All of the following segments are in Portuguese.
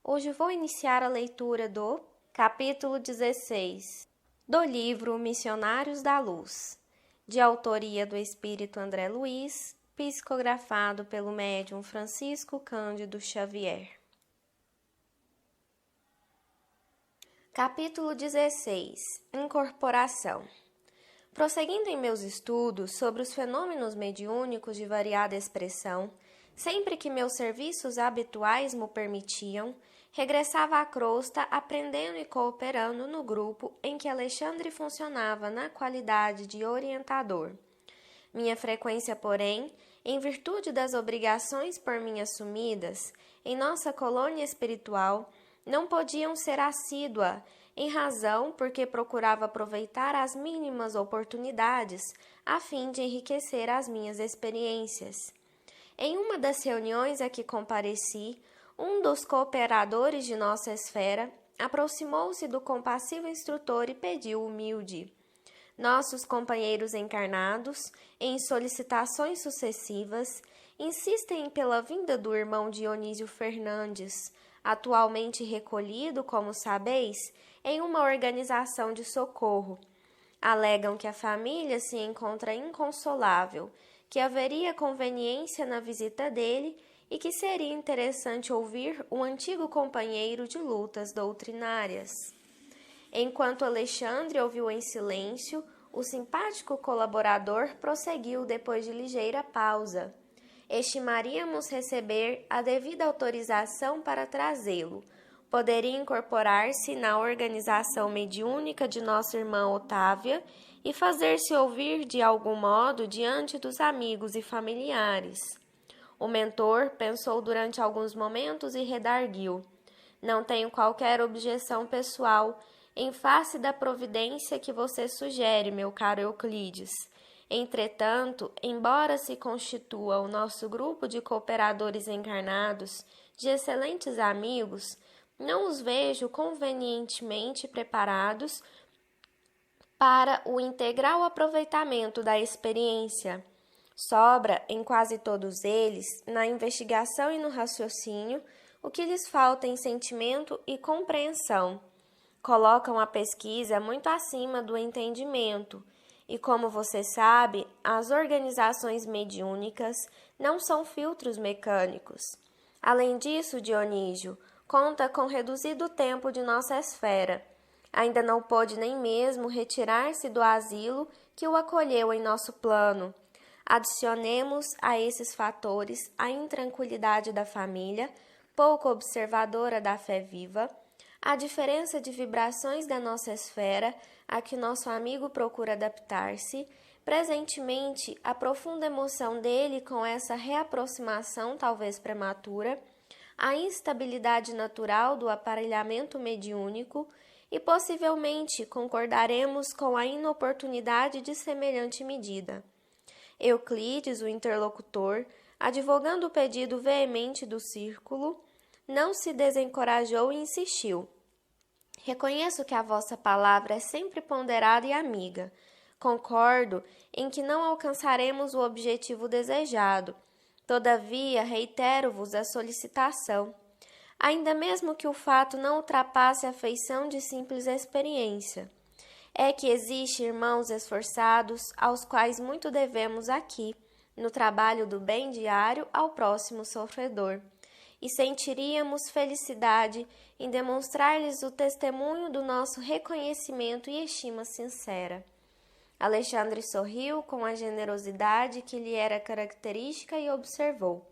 Hoje vou iniciar a leitura do capítulo 16 do livro Missionários da Luz, de autoria do Espírito André Luiz, psicografado pelo médium Francisco Cândido Xavier. Capítulo 16 Incorporação. Prosseguindo em meus estudos sobre os fenômenos mediúnicos de variada expressão, sempre que meus serviços habituais mo permitiam, regressava à crosta aprendendo e cooperando no grupo em que Alexandre funcionava na qualidade de orientador. Minha frequência, porém, em virtude das obrigações por mim assumidas, em nossa colônia espiritual, não podiam ser assídua, em razão porque procurava aproveitar as mínimas oportunidades a fim de enriquecer as minhas experiências. Em uma das reuniões a que compareci, um dos cooperadores de nossa esfera aproximou-se do compassivo instrutor e pediu humilde: nossos companheiros encarnados, em solicitações sucessivas, insistem pela vinda do irmão Dionísio Fernandes, atualmente recolhido, como sabeis, em uma organização de socorro. Alegam que a família se encontra inconsolável, que haveria conveniência na visita dele e que seria interessante ouvir o antigo companheiro de lutas doutrinárias. Enquanto Alexandre ouviu em silêncio, o simpático colaborador prosseguiu depois de ligeira pausa. Estimaríamos receber a devida autorização para trazê-lo. Poderia incorporar-se na organização mediúnica de nossa irmã Otávia e fazer-se ouvir de algum modo diante dos amigos e familiares. O mentor pensou durante alguns momentos e redarguiu: não tenho qualquer objeção pessoal em face da providência que você sugere, meu caro Euclides. Entretanto, embora se constitua o nosso grupo de cooperadores encarnados, de excelentes amigos, não os vejo convenientemente preparados para o integral aproveitamento da experiência. Sobra, em quase todos eles, na investigação e no raciocínio, o que lhes falta em sentimento e compreensão. Colocam a pesquisa muito acima do entendimento, e como você sabe, as organizações mediúnicas não são filtros mecânicos. Além disso, Dionísio conta com reduzido tempo de nossa esfera. Ainda não pôde nem mesmo retirar-se do asilo que o acolheu em nosso plano. Adicionemos a esses fatores a intranquilidade da família, pouco observadora da fé viva, a diferença de vibrações da nossa esfera a que nosso amigo procura adaptar-se, presentemente a profunda emoção dele com essa reaproximação talvez prematura, a instabilidade natural do aparelhamento mediúnico e possivelmente concordaremos com a inoportunidade de semelhante medida. Euclides, o interlocutor, advogando o pedido veemente do círculo, não se desencorajou e insistiu. Reconheço que a vossa palavra é sempre ponderada e amiga. Concordo em que não alcançaremos o objetivo desejado. Todavia, reitero-vos a solicitação. Ainda mesmo que o fato não ultrapasse a feição de simples experiência. É que existe irmãos esforçados aos quais muito devemos aqui, no trabalho do bem diário ao próximo sofredor, e sentiríamos felicidade em demonstrar-lhes o testemunho do nosso reconhecimento e estima sincera. Alexandre sorriu com a generosidade que lhe era característica e observou: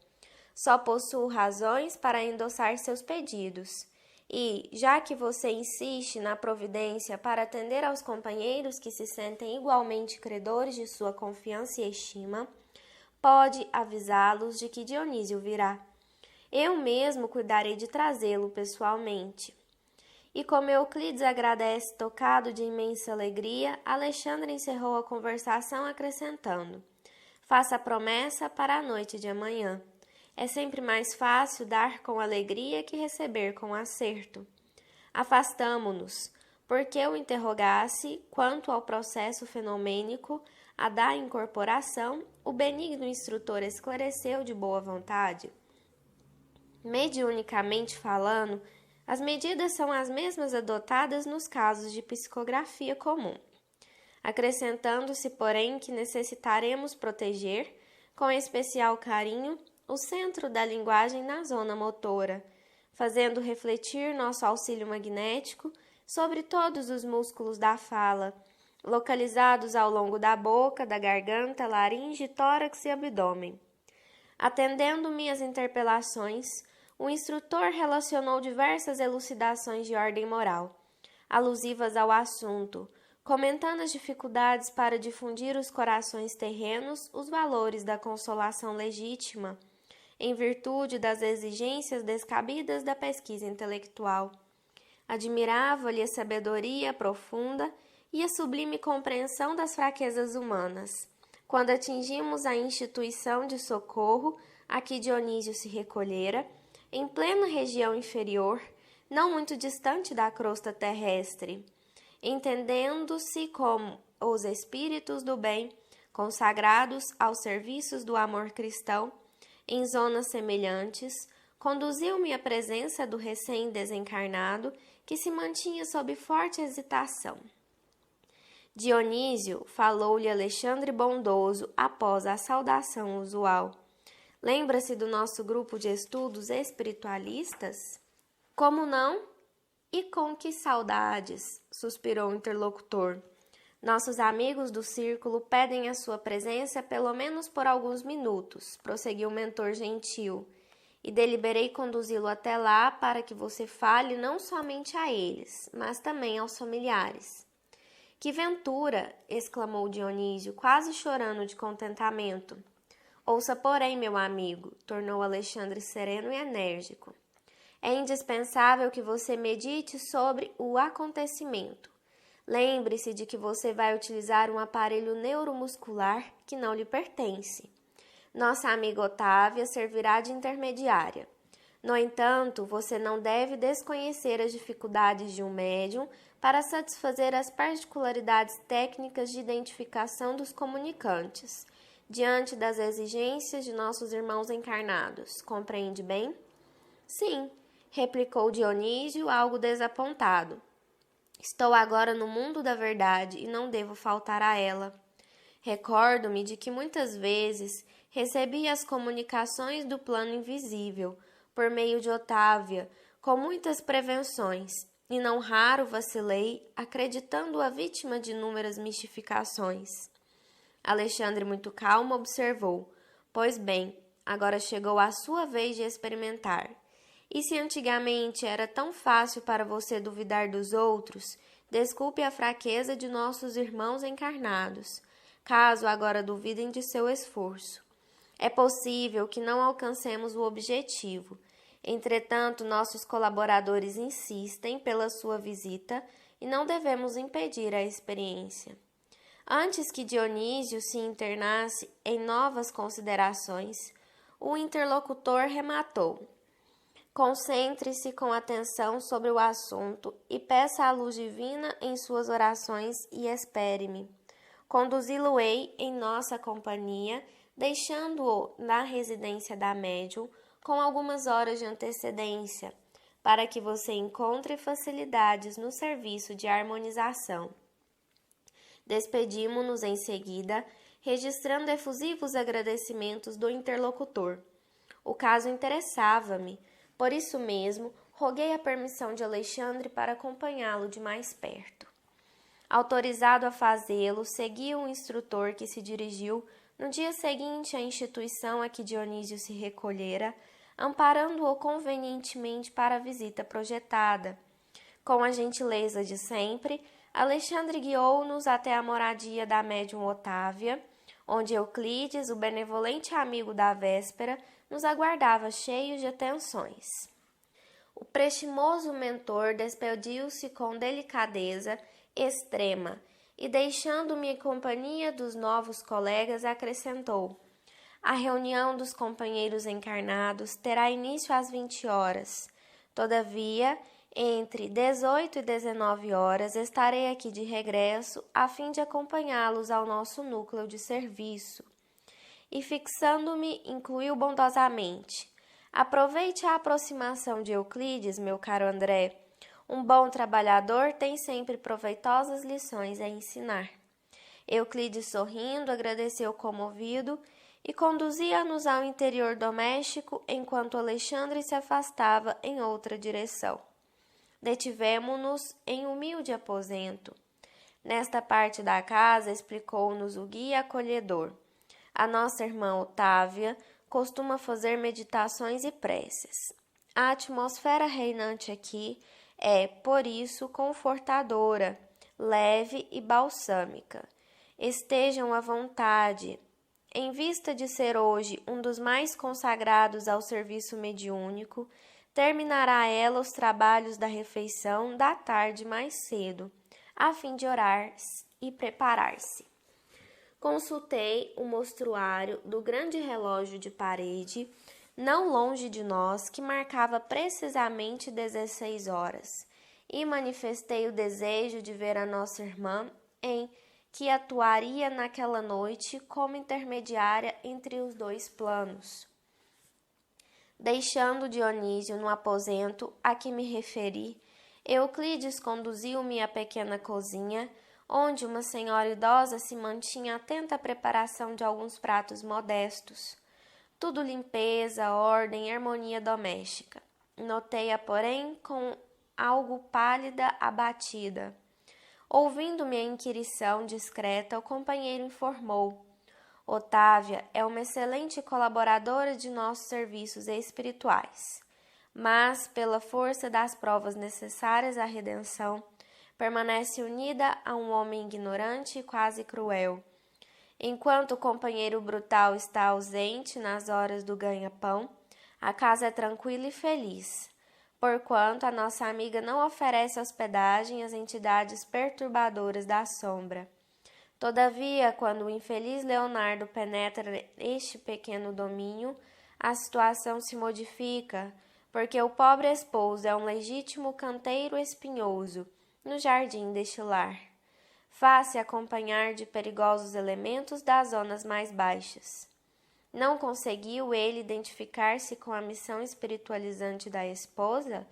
só possuo razões para endossar seus pedidos. E, já que você insiste na providência para atender aos companheiros que se sentem igualmente credores de sua confiança e estima, pode avisá-los de que Dionísio virá. Eu mesmo cuidarei de trazê-lo pessoalmente. E como Euclides agradece tocado de imensa alegria, Alexandre encerrou a conversação acrescentando: faça a promessa para a noite de amanhã. É sempre mais fácil dar com alegria que receber com acerto. Afastamo-nos, porque o interrogasse quanto ao processo fenomênico, a da incorporação, o benigno instrutor esclareceu de boa vontade. Mediunicamente falando, As medidas são as mesmas adotadas nos casos de psicografia comum, acrescentando-se, porém, que necessitaremos proteger, com especial carinho, o centro da linguagem na zona motora, fazendo refletir nosso auxílio magnético sobre todos os músculos da fala, localizados ao longo da boca, da garganta, laringe, tórax e abdômen. Atendendo minhas interpelações, o instrutor relacionou diversas elucidações de ordem moral, alusivas ao assunto, comentando as dificuldades para difundir os corações terrenos os valores da consolação legítima, em virtude das exigências descabidas da pesquisa intelectual. Admirava-lhe a sabedoria profunda e a sublime compreensão das fraquezas humanas. Quando atingimos a instituição de socorro a que Dionísio se recolhera, em plena região inferior, não muito distante da crosta terrestre, entendendo-se como os espíritos do bem, consagrados aos serviços do amor cristão, em zonas semelhantes, conduziu-me à presença do recém-desencarnado, que se mantinha sob forte hesitação. Dionísio falou-lhe Alexandre bondoso após a saudação usual. Lembra-se do nosso grupo de estudos espiritualistas? Como não? E com que saudades, suspirou o interlocutor. Nossos amigos do círculo pedem a sua presença pelo menos por alguns minutos, prosseguiu o mentor gentil, e deliberei conduzi-lo até lá para que você fale não somente a eles, mas também aos familiares. Que ventura! Exclamou Dionísio, quase chorando de contentamento. Ouça, porém, meu amigo, tornou Alexandre sereno e enérgico. É indispensável que você medite sobre o acontecimento. Lembre-se de que você vai utilizar um aparelho neuromuscular que não lhe pertence. Nossa amiga Otávia servirá de intermediária. No entanto, você não deve desconhecer as dificuldades de um médium para satisfazer as particularidades técnicas de identificação dos comunicantes, diante das exigências de nossos irmãos encarnados. Compreende bem? Sim, replicou Dionísio, algo desapontado. Estou agora no mundo da verdade e não devo faltar a ela. Recordo-me de que muitas vezes recebi as comunicações do plano invisível, por meio de Otávia, com muitas prevenções, e não raro vacilei, acreditando-a vítima de inúmeras mistificações. Alexandre, muito calmo, observou: Pois bem, agora chegou a sua vez de experimentar. E se antigamente era tão fácil para você duvidar dos outros, desculpe a fraqueza de nossos irmãos encarnados, caso agora duvidem de seu esforço. É possível que não alcancemos o objetivo. Entretanto, nossos colaboradores insistem pela sua visita e não devemos impedir a experiência. Antes que Dionísio se internasse em novas considerações, o interlocutor rematou: Concentre-se com atenção sobre o assunto e peça a luz divina em suas orações e espere-me. Conduzi-lo-ei em nossa companhia, deixando-o na residência da médium com algumas horas de antecedência, para que você encontre facilidades no serviço de harmonização. Despedimo-nos em seguida, registrando efusivos agradecimentos do interlocutor. O caso interessava-me, por isso mesmo, roguei a permissão de Alexandre para acompanhá-lo de mais perto. Autorizado a fazê-lo, segui o instrutor que se dirigiu no dia seguinte à instituição a que Dionísio se recolhera, amparando-o convenientemente para a visita projetada. Com a gentileza de sempre, Alexandre guiou-nos até a moradia da médium Otávia, onde Euclides, o benevolente amigo da véspera, nos aguardava cheio de atenções. O prestimoso mentor despediu-se com delicadeza extrema e, deixando-me em companhia dos novos colegas, acrescentou: A reunião dos companheiros encarnados terá início às 20 horas. Todavia, entre 18 e 19 horas estarei aqui de regresso a fim de acompanhá-los ao nosso núcleo de serviço. E fixando-me, incluiu bondosamente: Aproveite a aproximação de Euclides, meu caro André. Um bom trabalhador tem sempre proveitosas lições a ensinar. Euclides, sorrindo, agradeceu comovido e conduzia-nos ao interior doméstico enquanto Alexandre se afastava em outra direção. Detivemo-nos em humilde aposento. Nesta parte da casa, explicou-nos o guia acolhedor. A nossa irmã Otávia costuma fazer meditações e preces. A atmosfera reinante aqui é, por isso, confortadora, leve e balsâmica. Estejam à vontade. Em vista de ser hoje um dos mais consagrados ao serviço mediúnico, terminará ela os trabalhos da refeição da tarde mais cedo, a fim de orar e preparar-se. Consultei o mostruário do grande relógio de parede, não longe de nós, que marcava precisamente 16 horas, e manifestei o desejo de ver a nossa irmã em que atuaria naquela noite como intermediária entre os dois planos. Deixando Dionísio no aposento a que me referi, Euclides conduziu-me à pequena cozinha, onde uma senhora idosa se mantinha atenta à preparação de alguns pratos modestos. Tudo limpeza, ordem e harmonia doméstica. Notei-a, porém, com algo pálida, abatida. Ouvindo minha inquirição discreta, o companheiro informou: Otávia é uma excelente colaboradora de nossos serviços espirituais, mas, pela força das provas necessárias à redenção, permanece unida a um homem ignorante e quase cruel. Enquanto o companheiro brutal está ausente nas horas do ganha-pão, a casa é tranquila e feliz, porquanto a nossa amiga não oferece hospedagem às entidades perturbadoras da sombra. Todavia, quando o infeliz Leonardo penetra este pequeno domínio, a situação se modifica, porque o pobre esposo é um legítimo canteiro espinhoso no jardim deste lar. Faz-se acompanhar de perigosos elementos das zonas mais baixas. Não conseguiu ele identificar-se com a missão espiritualizante da esposa?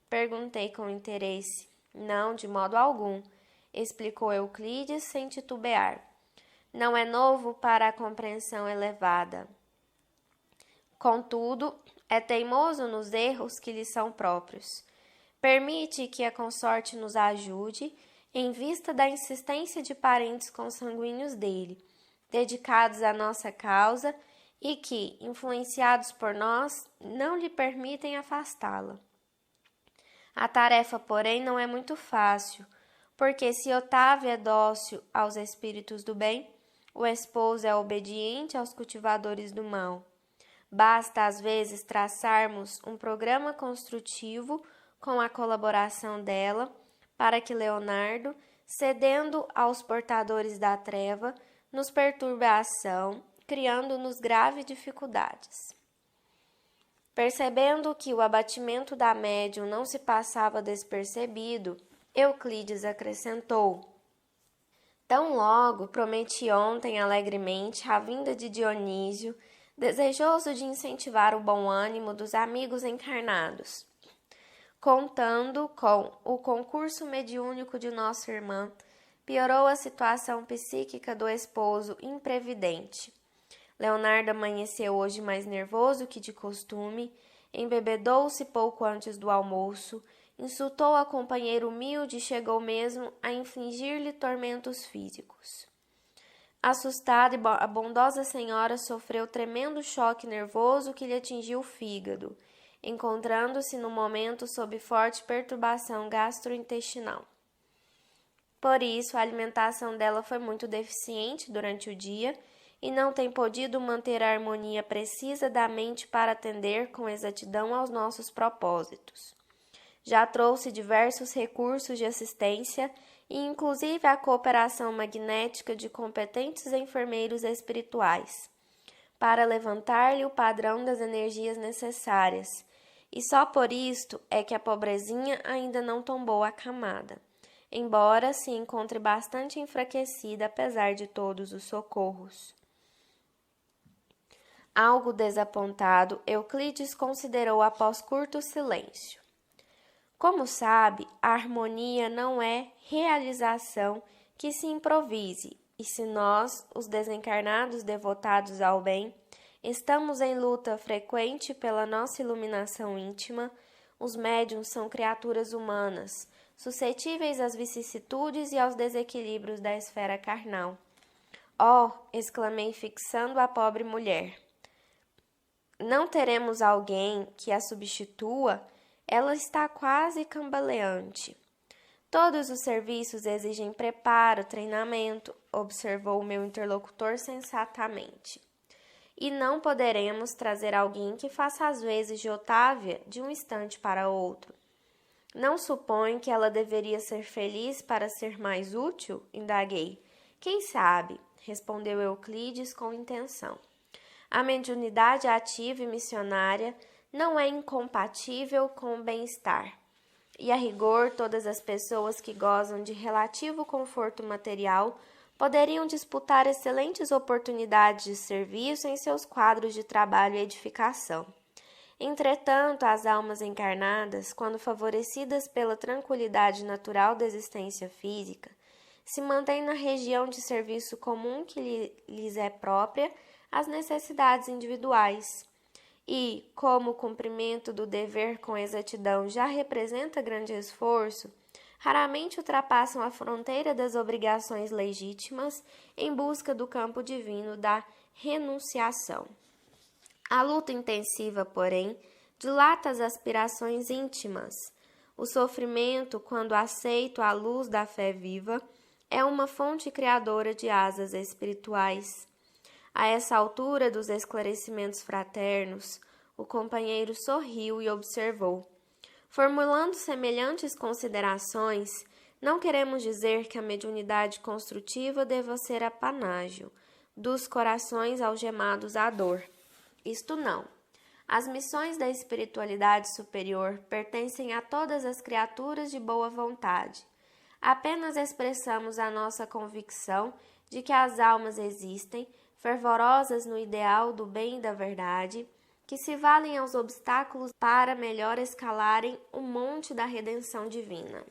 Perguntei com interesse. Não, de modo algum, explicou Euclides sem titubear. Não é novo para a compreensão elevada. Contudo, é teimoso nos erros que lhe são próprios. Permite que a consorte nos ajude, em vista da insistência de parentes consanguíneos dele, dedicados à nossa causa e que, influenciados por nós, não lhe permitem afastá-la. A tarefa, porém, não é muito fácil, porque se Otávio é dócil aos espíritos do bem, o esposo é obediente aos cultivadores do mal. Basta, às vezes, traçarmos um programa construtivo com a colaboração dela, para que Leonardo, cedendo aos portadores da treva, nos perturbe a ação, criando-nos graves dificuldades. Percebendo que o abatimento da médium não se passava despercebido, Euclides acrescentou: Tão logo prometi ontem alegremente a vinda de Dionísio, desejoso de incentivar o bom ânimo dos amigos encarnados. Contando com o concurso mediúnico de nossa irmã, piorou a situação psíquica do esposo imprevidente. Leonardo amanheceu hoje mais nervoso que de costume, embebedou-se pouco antes do almoço, insultou a companheira humilde e chegou mesmo a infligir-lhe tormentos físicos. Assustada, a bondosa senhora sofreu tremendo choque nervoso que lhe atingiu o fígado, encontrando-se no momento sob forte perturbação gastrointestinal. Por isso, a alimentação dela foi muito deficiente durante o dia e não tem podido manter a harmonia precisa da mente para atender com exatidão aos nossos propósitos. Já trouxe diversos recursos de assistência e inclusive a cooperação magnética de competentes enfermeiros espirituais, para levantar-lhe o padrão das energias necessárias, e só por isto é que a pobrezinha ainda não tombou a camada, embora se encontre bastante enfraquecida apesar de todos os socorros. Algo desapontado, Euclides considerou após curto silêncio. Como sabe, a harmonia não é realização que se improvise, e se nós, os desencarnados devotados ao bem, estamos em luta frequente pela nossa iluminação íntima, os médiuns são criaturas humanas, suscetíveis às vicissitudes e aos desequilíbrios da esfera carnal. Oh, exclamei fixando a pobre mulher. Não teremos alguém que a substitua? Ela está quase cambaleante. Todos os serviços exigem preparo, treinamento, observou o meu interlocutor sensatamente. E não poderemos trazer alguém que faça as vezes de Otávia de um instante para outro. Não supõe que ela deveria ser feliz para ser mais útil? Indaguei. Quem sabe? Respondeu Euclides com intenção. A mediunidade ativa e missionária não é incompatível com o bem-estar. E, a rigor, todas as pessoas que gozam de relativo conforto material poderiam disputar excelentes oportunidades de serviço em seus quadros de trabalho e edificação. Entretanto, as almas encarnadas, quando favorecidas pela tranquilidade natural da existência física, se mantêm na região de serviço comum que lhes é própria as necessidades individuais. E, como o cumprimento do dever com exatidão já representa grande esforço, raramente ultrapassam a fronteira das obrigações legítimas em busca do campo divino da renunciação. A luta intensiva, porém, dilata as aspirações íntimas. O sofrimento, quando aceito à luz da fé viva, é uma fonte criadora de asas espirituais. A essa altura dos esclarecimentos fraternos, o companheiro sorriu e observou. Formulando semelhantes considerações, não queremos dizer que a mediunidade construtiva deva ser apanágio dos corações algemados à dor. Isto não. As missões da espiritualidade superior pertencem a todas as criaturas de boa vontade. Apenas expressamos a nossa convicção de que as almas existem, fervorosas no ideal do bem e da verdade, que se valem aos obstáculos para melhor escalarem o monte da redenção divina.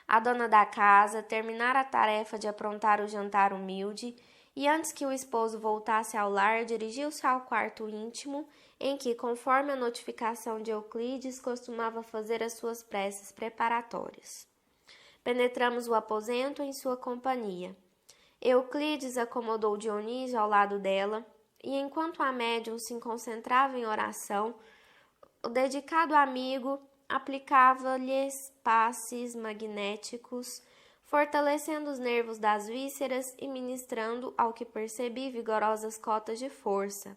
A dona da casa terminara a tarefa de aprontar o jantar humilde e, antes que o esposo voltasse ao lar, dirigiu-se ao quarto íntimo, em que, conforme a notificação de Euclides, costumava fazer as suas preces preparatórias. Penetramos o aposento em sua companhia. Euclides acomodou Dionísio ao lado dela, e enquanto a médium se concentrava em oração, o dedicado amigo aplicava-lhes passes magnéticos, fortalecendo os nervos das vísceras e ministrando, ao que percebi, vigorosas cotas de força,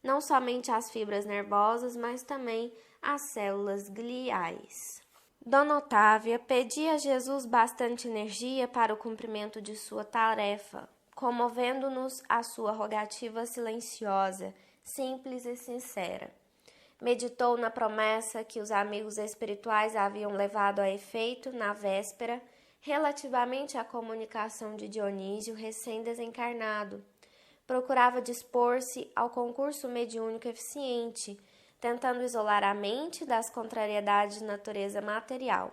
não somente às fibras nervosas, mas também às células gliais. Dona Otávia pedia a Jesus bastante energia para o cumprimento de sua tarefa, comovendo-nos a sua rogativa silenciosa, simples e sincera. Meditou na promessa que os amigos espirituais haviam levado a efeito na véspera, relativamente à comunicação de Dionísio recém-desencarnado. Procurava dispor-se ao concurso mediúnico eficiente, tentando isolar a mente das contrariedades de natureza material.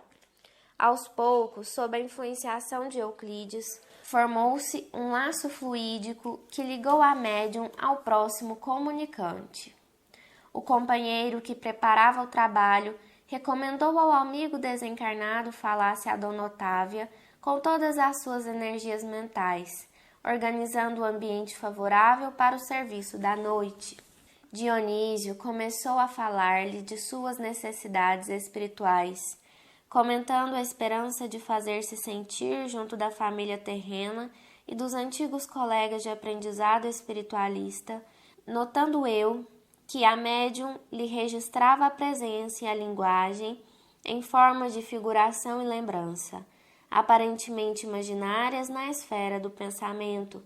Aos poucos, sob a influenciação de Euclides, formou-se um laço fluídico que ligou a médium ao próximo comunicante. O companheiro que preparava o trabalho recomendou ao amigo desencarnado falasse a Dona Otávia com todas as suas energias mentais, organizando o ambiente favorável para o serviço da noite. Dionísio começou a falar-lhe de suas necessidades espirituais, comentando a esperança de fazer-se sentir junto da família terrena e dos antigos colegas de aprendizado espiritualista, notando eu que a médium lhe registrava a presença e a linguagem em forma de figuração e lembrança, aparentemente imaginárias na esfera do pensamento.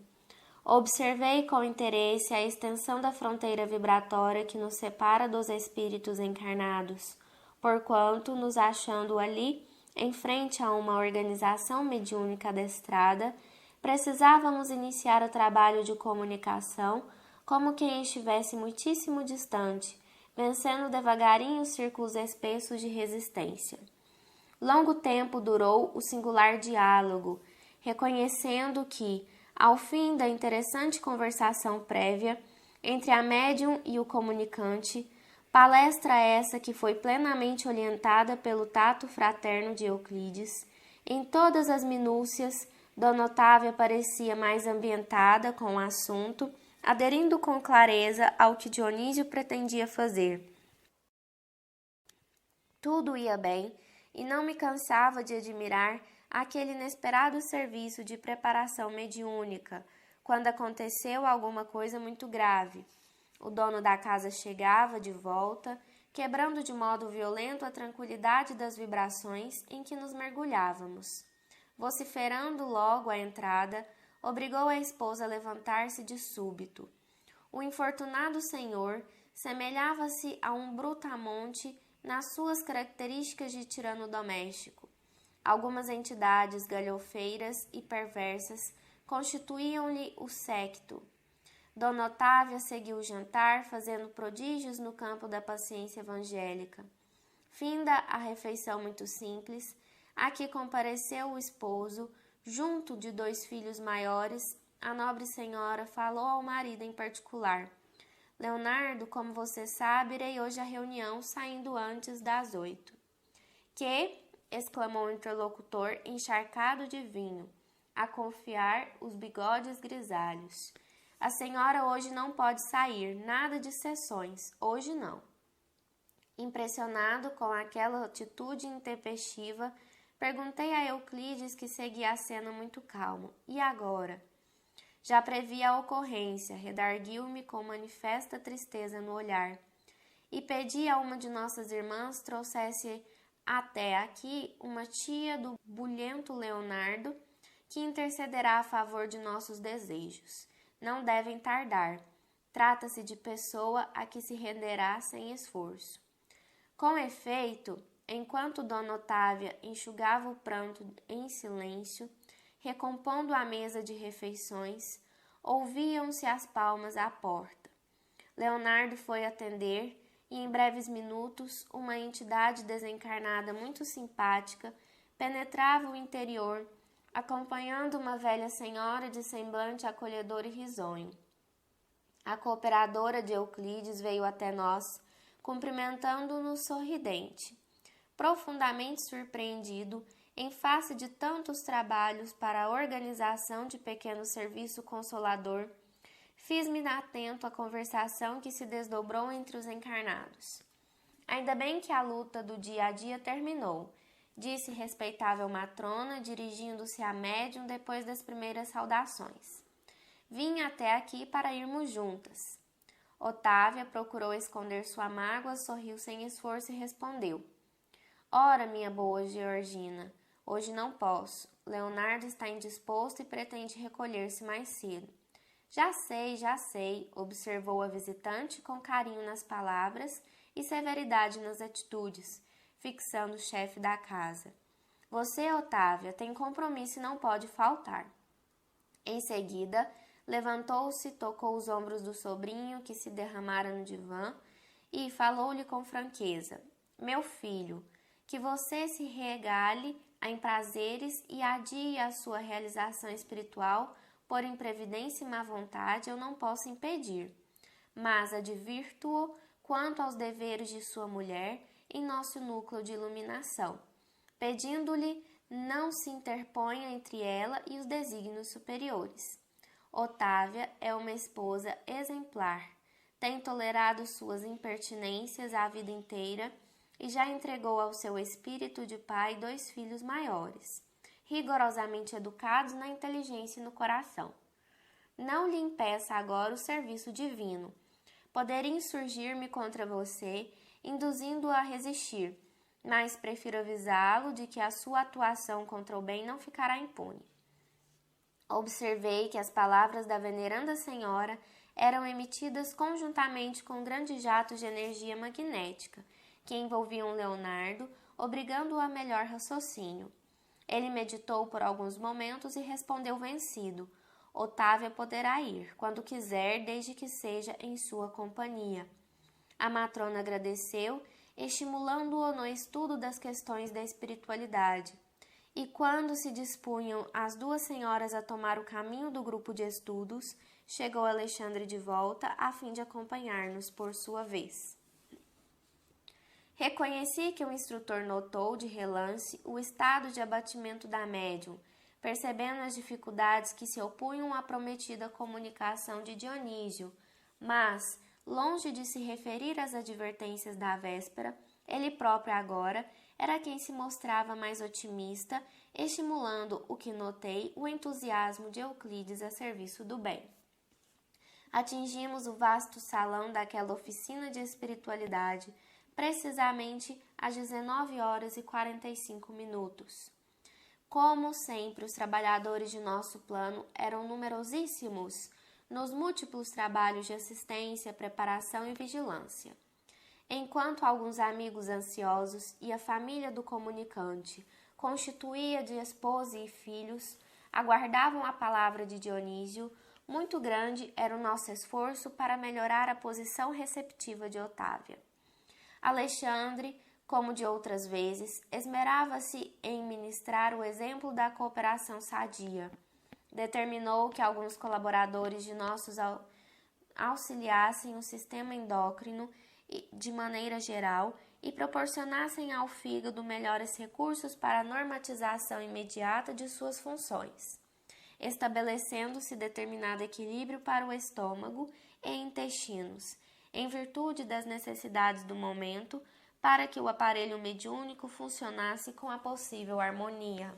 Observei com interesse a extensão da fronteira vibratória que nos separa dos espíritos encarnados, porquanto, nos achando ali, em frente a uma organização mediúnica adestrada, Precisávamos iniciar o trabalho de comunicação como quem estivesse muitíssimo distante, vencendo devagarinho os círculos espessos de resistência. Longo tempo durou o singular diálogo, reconhecendo que, ao fim da interessante conversação prévia entre a médium e o comunicante, palestra essa que foi plenamente orientada pelo tato fraterno de Euclides, em todas as minúcias, Dona Otávia parecia mais ambientada com o assunto, aderindo com clareza ao que Dionísio pretendia fazer. Tudo ia bem, e não me cansava de admirar aquele inesperado serviço de preparação mediúnica, quando aconteceu alguma coisa muito grave. O dono da casa chegava de volta, quebrando de modo violento a tranquilidade das vibrações em que nos mergulhávamos. Vociferando logo à entrada, obrigou a esposa a levantar-se de súbito. O infortunado senhor semelhava-se a um brutamonte nas suas características de tirano doméstico. Algumas entidades galhofeiras e perversas constituíam-lhe o séquito. Dona Otávia seguiu o jantar, fazendo prodígios no campo da paciência evangélica. Finda a refeição muito simples, a que compareceu o esposo, junto de 2 filhos maiores, a nobre senhora falou ao marido em particular. Leonardo, como você sabe, irei hoje à reunião, saindo antes das 8. Que? Exclamou o interlocutor, encharcado de vinho, a confiar os bigodes grisalhos. A senhora hoje não pode sair, nada de sessões, hoje não. Impressionado com aquela atitude intempestiva, perguntei a Euclides, que seguia a cena muito calmo. E agora? Já previa a ocorrência, redarguiu-me com manifesta tristeza no olhar. E pedi a uma de nossas irmãs trouxesse até aqui uma tia do bulhento Leonardo, que intercederá a favor de nossos desejos. Não devem tardar. Trata-se de pessoa a que se renderá sem esforço. Com efeito, enquanto Dona Otávia enxugava o pranto em silêncio, recompondo a mesa de refeições, ouviam-se as palmas à porta. Leonardo foi atender e, em breves minutos, uma entidade desencarnada muito simpática penetrava o interior, acompanhando uma velha senhora de semblante acolhedor e risonho. A cooperadora de Euclides veio até nós, cumprimentando-nos sorridente. Profundamente surpreendido, em face de tantos trabalhos para a organização de pequeno serviço consolador, fiz-me atento à conversação que se desdobrou entre os encarnados. Ainda bem que a luta do dia a dia terminou, disse respeitável matrona, dirigindo-se à médium depois das primeiras saudações. Vim até aqui para irmos juntas. Otávia procurou esconder sua mágoa, sorriu sem esforço e respondeu. Ora, minha boa Georgina, hoje não posso. Leonardo está indisposto e pretende recolher-se mais cedo. Já sei, observou a visitante com carinho nas palavras e severidade nas atitudes, fixando o chefe da casa. Você, Otávia, tem compromisso e não pode faltar. Em seguida, levantou-se, tocou os ombros do sobrinho que se derramara no divã e falou-lhe com franqueza. Meu filho, que você se regale em prazeres e adie a sua realização espiritual por imprevidência e má vontade, eu não posso impedir. Mas advirto-o quanto aos deveres de sua mulher em nosso núcleo de iluminação, pedindo-lhe não se interponha entre ela e os desígnios superiores. Otávia é uma esposa exemplar, tem tolerado suas impertinências a vida inteira e já entregou ao seu espírito de pai 2 filhos maiores, rigorosamente educados na inteligência e no coração. Não lhe impeça agora o serviço divino. Poderia insurgir-me contra você, induzindo-o a resistir, mas prefiro avisá-lo de que a sua atuação contra o bem não ficará impune. Observei que as palavras da veneranda senhora eram emitidas conjuntamente com grandes jatos de energia magnética, que envolviam Leonardo, obrigando-o a melhor raciocínio. Ele meditou por alguns momentos e respondeu vencido: Otávia poderá ir, quando quiser, desde que seja em sua companhia. A matrona agradeceu, estimulando-o no estudo das questões da espiritualidade. E quando se dispunham as duas senhoras a tomar o caminho do grupo de estudos, chegou Alexandre de volta, a fim de acompanhar-nos por sua vez. Reconheci que o instrutor notou de relance o estado de abatimento da médium, percebendo as dificuldades que se opunham à prometida comunicação de Dionísio, mas, longe de se referir às advertências da véspera, ele próprio agora era quem se mostrava mais otimista, estimulando, o que notei, o entusiasmo de Euclides a serviço do bem. Atingimos o vasto salão daquela oficina de espiritualidade, precisamente às 19h45. Como sempre, os trabalhadores de nosso plano eram numerosíssimos nos múltiplos trabalhos de assistência, preparação e vigilância. Enquanto alguns amigos ansiosos e a família do comunicante, constituída de esposa e filhos, aguardavam a palavra de Dionísio, muito grande era o nosso esforço para melhorar a posição receptiva de Otávia. Alexandre, como de outras vezes, esmerava-se em ministrar o exemplo da cooperação sadia. Determinou que alguns colaboradores de nossos auxiliassem o sistema endócrino de maneira geral e proporcionassem ao fígado melhores recursos para a normatização imediata de suas funções, estabelecendo-se determinado equilíbrio para o estômago e intestinos, em virtude das necessidades do momento, para que o aparelho mediúnico funcionasse com a possível harmonia.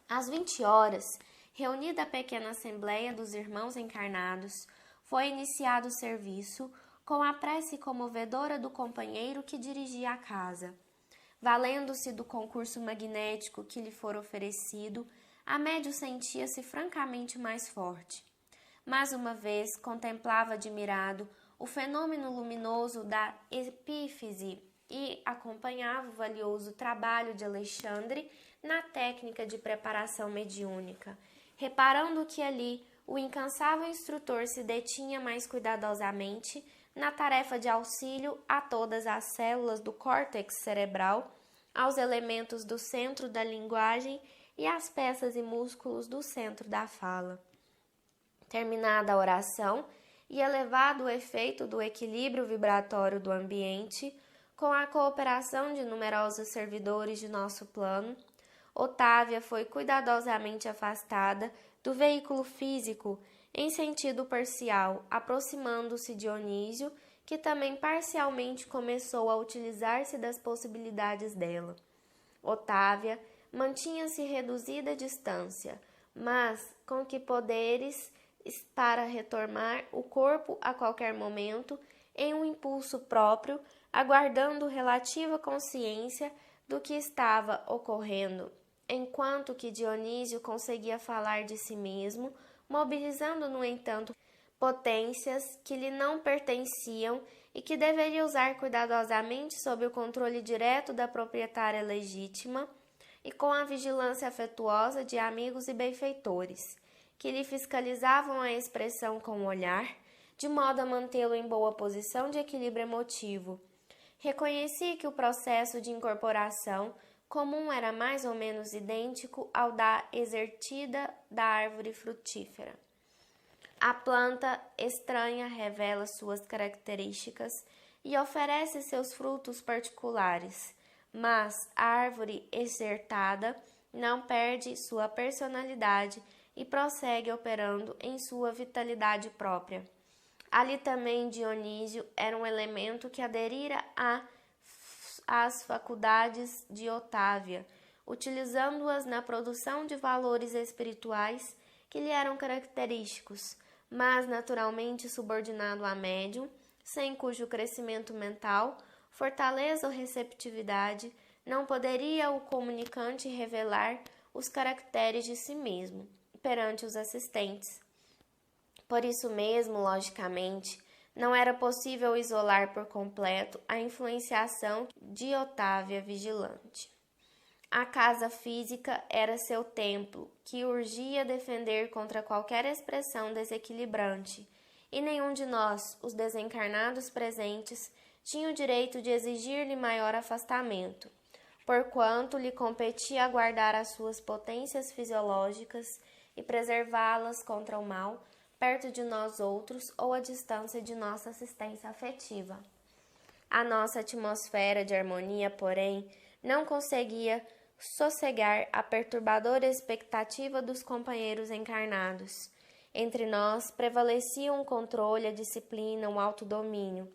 Às 20h, reunida a pequena assembleia dos irmãos encarnados, foi iniciado o serviço com a prece comovedora do companheiro que dirigia a casa. Valendo-se do concurso magnético que lhe fora oferecido, a médium sentia-se francamente mais forte. Mais uma vez contemplava admirado o fenômeno luminoso da epífise e acompanhava o valioso trabalho de Alexandre na técnica de preparação mediúnica, reparando que ali o incansável instrutor se detinha mais cuidadosamente na tarefa de auxílio a todas as células do córtex cerebral, aos elementos do centro da linguagem e às peças e músculos do centro da fala. Terminada a oração e elevado o efeito do equilíbrio vibratório do ambiente, com a cooperação de numerosos servidores de nosso plano, Otávia foi cuidadosamente afastada do veículo físico em sentido parcial, aproximando-se de Dionísio, que também parcialmente começou a utilizar-se das possibilidades dela. Otávia mantinha-se reduzida à distância, mas com que poderes para retomar o corpo a qualquer momento em um impulso próprio, aguardando relativa consciência do que estava ocorrendo, enquanto que Dionísio conseguia falar de si mesmo, mobilizando, no entanto, potências que lhe não pertenciam e que deveria usar cuidadosamente sob o controle direto da proprietária legítima e com a vigilância afetuosa de amigos e benfeitores, que lhe fiscalizavam a expressão com o olhar, de modo a mantê-lo em boa posição de equilíbrio emotivo. Reconheci que o processo de incorporação comum era mais ou menos idêntico ao da exertida da árvore frutífera. A planta estranha revela suas características e oferece seus frutos particulares, mas a árvore exertada não perde sua personalidade e prossegue operando em sua vitalidade própria. Ali também Dionísio era um elemento que aderira às faculdades de Otávia, utilizando-as na produção de valores espirituais que lhe eram característicos, mas naturalmente subordinado à médium, sem cujo crescimento mental, fortaleza ou receptividade não poderia o comunicante revelar os caracteres de si mesmo perante os assistentes. Por isso mesmo, logicamente, não era possível isolar por completo a influenciação de Otávia vigilante. A casa física era seu templo, que urgia defender contra qualquer expressão desequilibrante, e nenhum de nós, os desencarnados presentes, tinha o direito de exigir-lhe maior afastamento, porquanto lhe competia guardar as suas potências fisiológicas e preservá-las contra o mal, perto de nós outros ou à distância de nossa assistência afetiva. A nossa atmosfera de harmonia, porém, não conseguia sossegar a perturbadora expectativa dos companheiros encarnados. Entre nós prevalecia um controle, a disciplina, um autodomínio.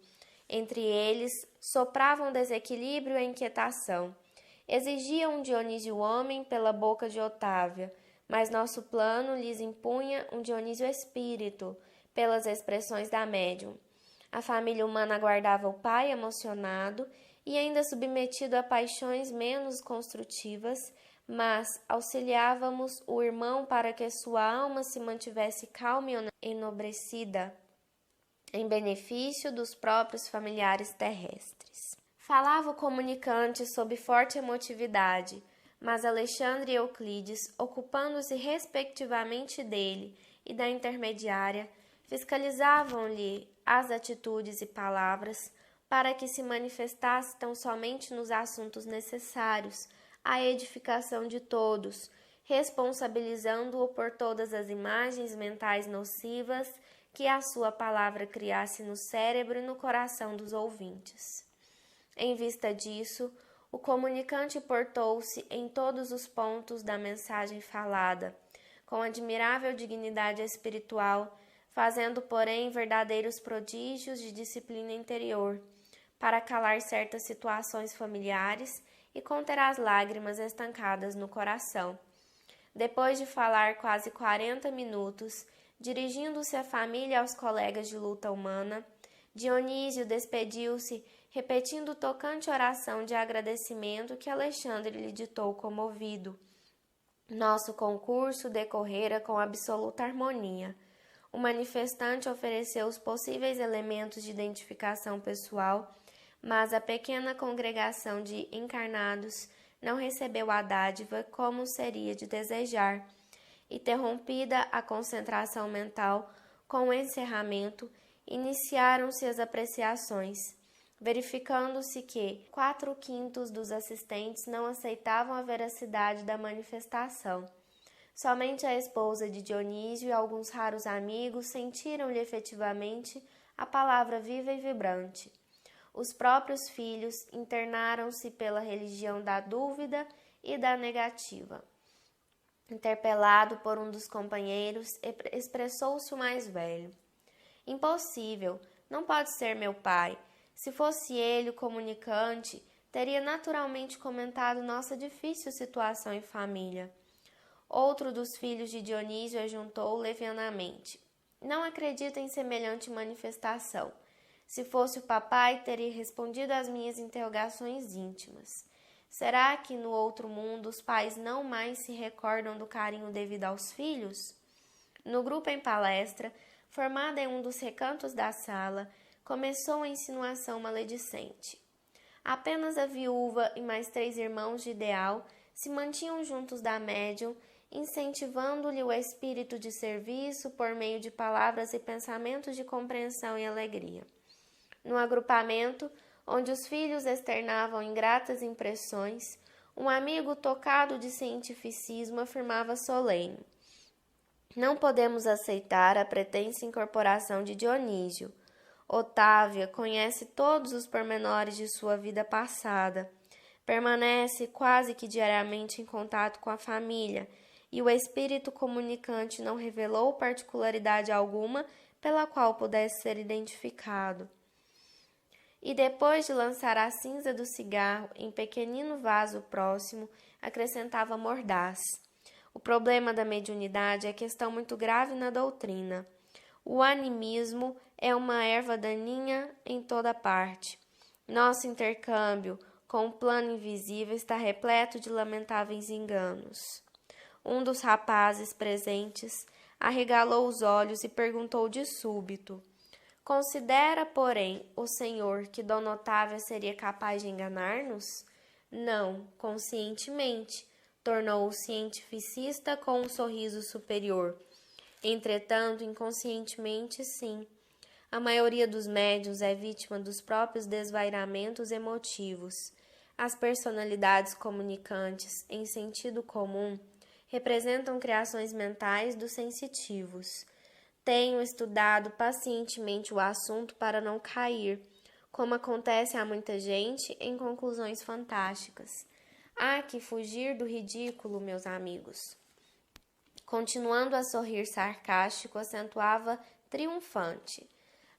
Entre eles sopravam o desequilíbrio e a inquietação. Exigiam um Dionísio homem pela boca de Otávia, mas nosso plano lhes impunha um Dionísio espírito pelas expressões da médium. A família humana aguardava o pai emocionado e ainda submetido a paixões menos construtivas, mas auxiliávamos o irmão para que sua alma se mantivesse calma e enobrecida em benefício dos próprios familiares terrestres. Falava o comunicante sob forte emotividade, mas Alexandre e Euclides, ocupando-se respectivamente dele e da intermediária, fiscalizavam-lhe as atitudes e palavras, para que se manifestasse tão somente nos assuntos necessários à edificação de todos, responsabilizando-o por todas as imagens mentais nocivas que a sua palavra criasse no cérebro e no coração dos ouvintes. Em vista disso, o comunicante portou-se em todos os pontos da mensagem falada, com admirável dignidade espiritual, fazendo, porém, verdadeiros prodígios de disciplina interior, para calar certas situações familiares e conter as lágrimas estancadas no coração. Depois de falar quase 40 minutos, dirigindo-se à família e aos colegas de luta humana, Dionísio despediu-se, repetindo tocante oração de agradecimento que Alexandre lhe ditou comovido. Nosso concurso decorrera com absoluta harmonia. O manifestante ofereceu os possíveis elementos de identificação pessoal, mas a pequena congregação de encarnados não recebeu a dádiva como seria de desejar. Interrompida a concentração mental com o encerramento, iniciaram-se as apreciações, verificando-se que 4/5 dos assistentes não aceitavam a veracidade da manifestação. Somente a esposa de Dionísio e alguns raros amigos sentiram-lhe efetivamente a palavra viva e vibrante. Os próprios filhos internaram-se pela religião da dúvida e da negativa. Interpelado por um dos companheiros, expressou-se o mais velho. Impossível, não pode ser meu pai. Se fosse ele o comunicante, teria naturalmente comentado nossa difícil situação em família. Outro dos filhos de Dionísio ajuntou levianamente. Não acredito em semelhante manifestação. Se fosse o papai, teria respondido às minhas interrogações íntimas. Será que no outro mundo os pais não mais se recordam do carinho devido aos filhos? No grupo em palestra, formada em um dos recantos da sala, começou a insinuação maledicente. Apenas a viúva e mais 3 irmãos de ideal se mantinham juntos da médium, incentivando-lhe o espírito de serviço por meio de palavras e pensamentos de compreensão e alegria. No agrupamento, onde os filhos externavam ingratas impressões, um amigo tocado de cientificismo afirmava solene: não podemos aceitar a pretensa incorporação de Dionísio. Otávia conhece todos os pormenores de sua vida passada, permanece quase que diariamente em contato com a família, e o espírito comunicante não revelou particularidade alguma pela qual pudesse ser identificado. E depois de lançar a cinza do cigarro em pequenino vaso próximo, acrescentava mordaz: o problema da mediunidade é questão muito grave na doutrina. O animismo é uma erva daninha em toda parte. Nosso intercâmbio com o plano invisível está repleto de lamentáveis enganos. Um dos rapazes presentes arregalou os olhos e perguntou de súbito: considera, porém, o senhor que Dona Otávia seria capaz de enganar-nos? Não, conscientemente, tornou o cientificista com um sorriso superior. Entretanto, inconscientemente, sim. A maioria dos médiuns é vítima dos próprios desvairamentos emotivos. As personalidades comunicantes, em sentido comum, representam criações mentais dos sensitivos. Tenho estudado pacientemente o assunto para não cair, como acontece a muita gente, em conclusões fantásticas. Há que fugir do ridículo, meus amigos. Continuando a sorrir sarcástico, acentuava triunfante.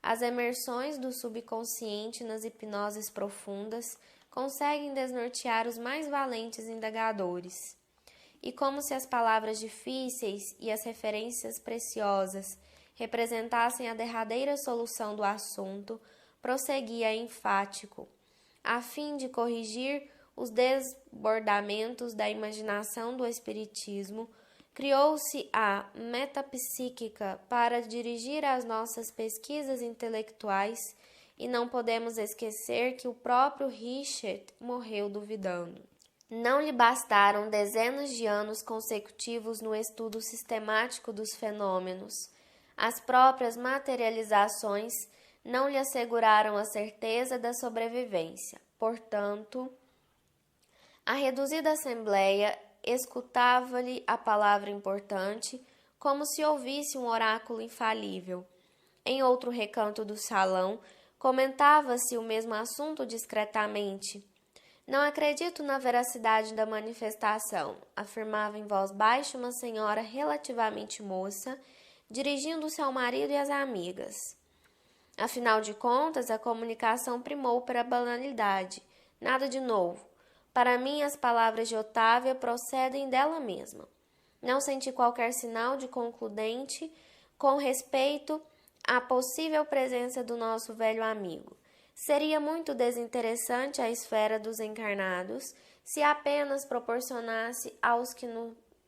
As emersões do subconsciente nas hipnoses profundas conseguem desnortear os mais valentes indagadores. E como se as palavras difíceis e as referências preciosas representassem a derradeira solução do assunto, prosseguia enfático, a fim de corrigir os desbordamentos da imaginação do espiritismo, criou-se a metapsíquica para dirigir as nossas pesquisas intelectuais e não podemos esquecer que o próprio Richet morreu duvidando. Não lhe bastaram dezenas de anos consecutivos no estudo sistemático dos fenômenos. As próprias materializações não lhe asseguraram a certeza da sobrevivência. Portanto, a reduzida assembleia escutava-lhe a palavra importante, como se ouvisse um oráculo infalível. Em outro recanto do salão, comentava-se o mesmo assunto discretamente. Não acredito na veracidade da manifestação, afirmava em voz baixa uma senhora relativamente moça, dirigindo-se ao marido e às amigas. Afinal de contas, a comunicação primou para a banalidade. Nada de novo. Para mim, as palavras de Otávia procedem dela mesma. Não senti qualquer sinal de concludente com respeito à possível presença do nosso velho amigo. Seria muito desinteressante a esfera dos encarnados se apenas proporcionasse aos que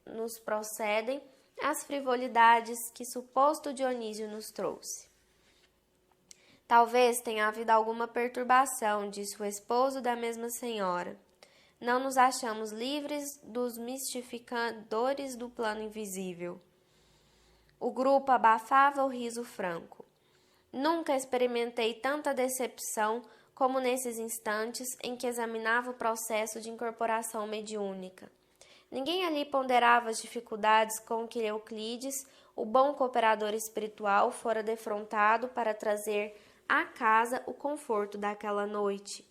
nos procedem as frivolidades que suposto Dionísio nos trouxe. Talvez tenha havido alguma perturbação, disse o esposo da mesma senhora. Não nos achamos livres dos mistificadores do plano invisível. O grupo abafava o riso franco. Nunca experimentei tanta decepção como nesses instantes em que examinava o processo de incorporação mediúnica. Ninguém ali ponderava as dificuldades com que Euclides, o bom cooperador espiritual, fora defrontado para trazer à casa o conforto daquela noite.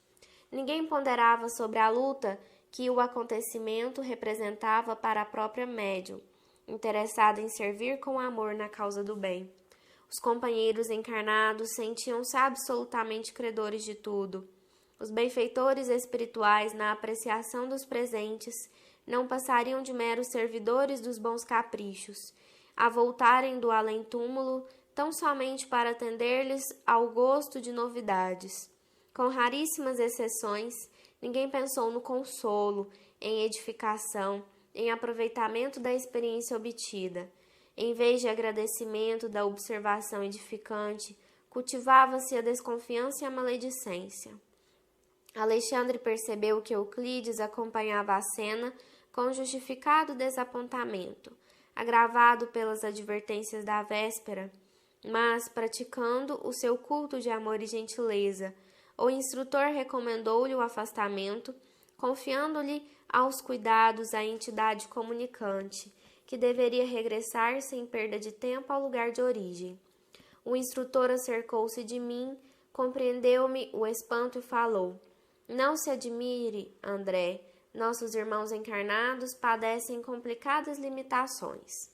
Ninguém ponderava sobre a luta que o acontecimento representava para a própria médium, interessada em servir com amor na causa do bem. Os companheiros encarnados sentiam-se absolutamente credores de tudo. Os benfeitores espirituais, na apreciação dos presentes, não passariam de meros servidores dos bons caprichos, a voltarem do além-túmulo tão somente para atender-lhes ao gosto de novidades. Com raríssimas exceções, ninguém pensou no consolo, em edificação, em aproveitamento da experiência obtida. Em vez de agradecimento da observação edificante, cultivava-se a desconfiança e a maledicência. Alexandre percebeu que Euclides acompanhava a cena com justificado desapontamento, agravado pelas advertências da véspera, mas praticando o seu culto de amor e gentileza. O instrutor recomendou-lhe o afastamento, confiando-lhe aos cuidados a entidade comunicante, que deveria regressar sem perda de tempo ao lugar de origem. O instrutor acercou-se de mim, compreendeu-me o espanto e falou: Não se admire, André, nossos irmãos encarnados padecem complicadas limitações.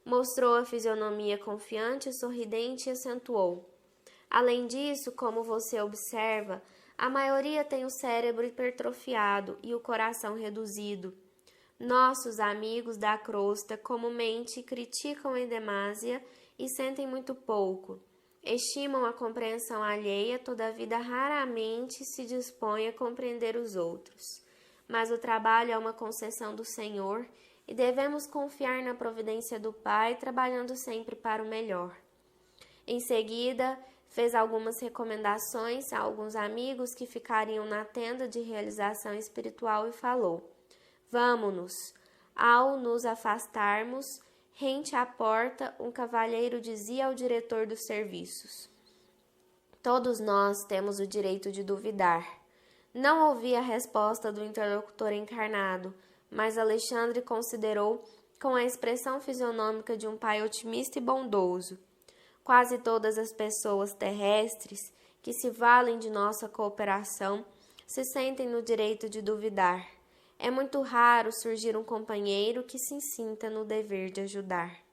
Mostrou a fisionomia confiante, sorridente e acentuou: Além disso, como você observa, a maioria tem o cérebro hipertrofiado e o coração reduzido. Nossos amigos da crosta comumente criticam em demasia e sentem muito pouco. Estimam a compreensão alheia, todavia raramente se dispõe a compreender os outros. Mas o trabalho é uma concessão do Senhor e devemos confiar na providência do Pai, trabalhando sempre para o melhor. Em seguida, Fez algumas recomendações a alguns amigos que ficariam na tenda de realização espiritual e falou: Vamo-nos. Ao nos afastarmos, rente à porta, um cavalheiro dizia ao diretor dos serviços: Todos nós temos o direito de duvidar. Não ouvi a resposta do interlocutor encarnado, mas Alexandre considerou com a expressão fisionômica de um pai otimista e bondoso. Quase todas as pessoas terrestres que se valem de nossa cooperação se sentem no direito de duvidar. É muito raro surgir um companheiro que se sinta no dever de ajudar.